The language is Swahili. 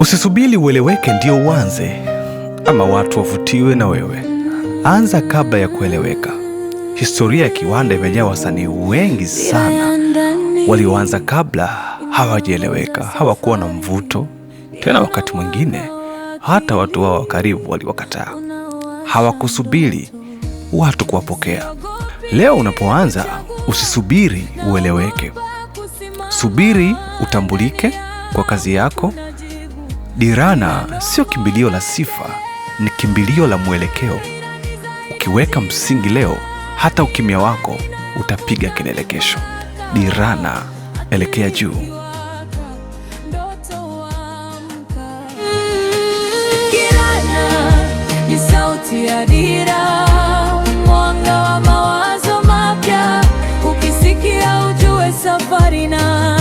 Usisubiri ueleweke ndio uanze, ama watu wavutiwe na wewe. Anza kabla ya kueleweka. Historia ya Kiwanda imejaa wasanii wengi sana walioanza kabla hawajaeleweka, hawakuwa na mvuto. Tena wakati mwingine hata watu wao wa karibu waliwakataa. Hawakusubiri watu kuwapokea. Leo unapoanza, usisubiri ueleweke. Subiri utambulike kwa kazi yako. Dirana sio kimbilio la sifa, ni kimbilio la mwelekeo. Ukiweka msingi leo, hata ukimya wako utapiga kelele kesho. Dirana, elekea juu. Dirana ni sauti ya dira, mwanga wa mawazo mapya. Ukisikia ujue safari na